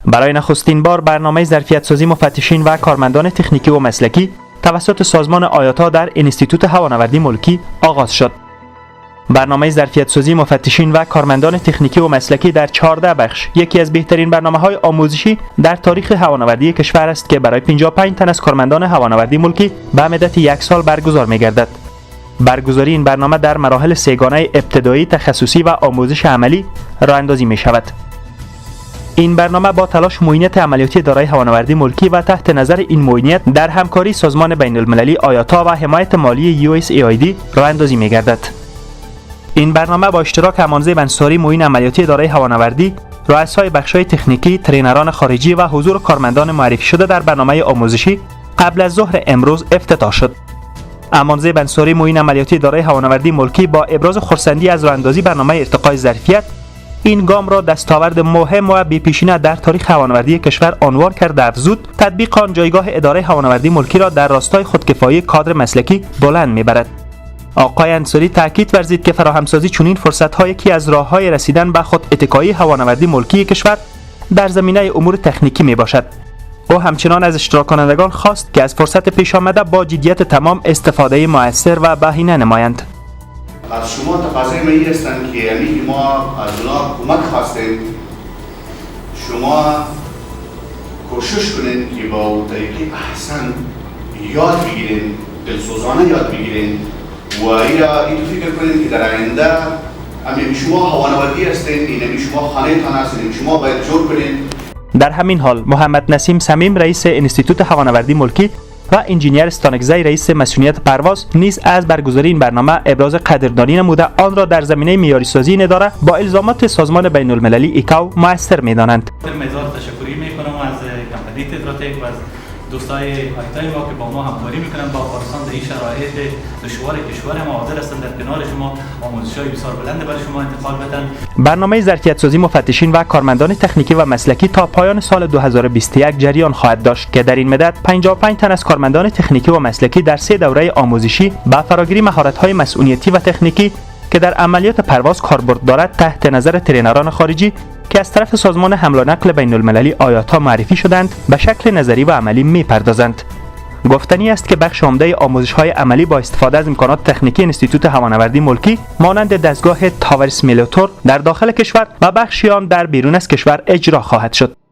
برای نخستین بار برنامه ظرفیت‌سازی مفتشین و کارمندان تکنیکی و مسلکی توسط سازمان آیاتا در انستیتوت هوانوردی ملکی آغاز شد. برنامه ظرفیت‌سازی مفتشین و کارمندان تکنیکی و مسلکی در 14 بخش یکی از بهترین برنامه‌های آموزشی در تاریخ هوانوردی کشور است که برای 55 تن از کارمندان هوانوردی ملکی به مدت 1 سال برگزار می‌گردد. برگزاری این برنامه در مراحل سه‌گانه ابتدایی، تخصصی و آموزش عملی راه‌اندازی می‌شود. این برنامه با تلاش معینیت عملیاتی اداره هوانوردی ملکی و تحت نظر این معینیت در همکاری سازمان بین‌المللی آیاتا و حمایت مالی USAID راه‌اندازی می‌گردد. این برنامه با اشتراک امانزیب انصاری معین عملیاتی اداره هوانوردی، رؤسای بخش‌های تکنیکی، ترینران خارجی و حضور کارمندان معرفی شده در برنامه آموزشی قبل از ظهر امروز افتتاح شد. امانزیب انصاری معین عملیاتی اداره هوانوردی ملکی با ابراز خرسندی از راه‌اندازی برنامه ارتقای ظرفیت این گام را دستاورد مهم و بی‌پیشینه در تاریخ هوانوردی کشور عنوان کرده افزود تطبیق آن جایگاه اداره هوانوردی ملکی را در راستای خودکفایی کادر مسلکی بلند می‌برد. آقای انصاری تاکید ورزید که فراهمسازی چنین فرصت‌ها یکی از راه‌های رسیدن به خود اتکایی هوانوردی ملکی کشور در زمینه امور تکنیکی میباشد. او همچنان از اشتراک کنندگان خواست که از فرصت پیش آمده با جدیت تمام استفاده مؤثر و بهینه نمایند. از شما تقاضای من این هستند که ما از اونا کمک خواستیم شما کوشش کنید که با طریقه احسن یاد بگیرین، دلسوزانه یاد بگیرین و این فکر کنید که در آینده شما هوانوردی هستین، این شما خانه‌تان هستین، شما باید جور کنین. در همین حال محمد نسیم صمیم رئیس انستیتوت هوانوردی ملکی و انجینیر استانکزی رئیس مسئولیت پرواز نیز از برگزاری این برنامه ابراز قدردانی نموده آن را در زمینه معیاری سازی این اداره با الزامات سازمان بین‌المللی ایکاو مؤثر می‌دانند. مزار تشکری می‌کنم از کمپانی تدراتک و از دوستای آیتای ما که با ما همکاری می‌کنند با پارسان در این شرایط دشوار کشور ما حاضر هستند در کنار شما آموزش‌های بسیار بلند برای شما انتقال بدن. برنامه ظرفیت‌سازی مفتشین و کارمندان تکنیکی و مسلکی تا پایان سال 2021 جریان خواهد داشت که در این مدت 55 تن از کارمندان تکنیکی و مسلکی در 3 دوره آموزشی با فراگیری مهارت‌های مسئولیتی و تکنیکی که در عملیات پرواز کاربرد دارد تحت نظر ترینران خارجی که از طرف سازمان حمل و نقل بین‌المللی آیاتا معرفی شدند به شکل نظری و عملی می‌پردازند. گفتنی است که بخش عمده آموزش‌های عملی با استفاده از امکانات تکنیکی انستیتوت هوانوردی ملکی مانند دستگاه تاور سیمولاتور در داخل کشور و بخشی آن در بیرون از کشور اجرا خواهد شد.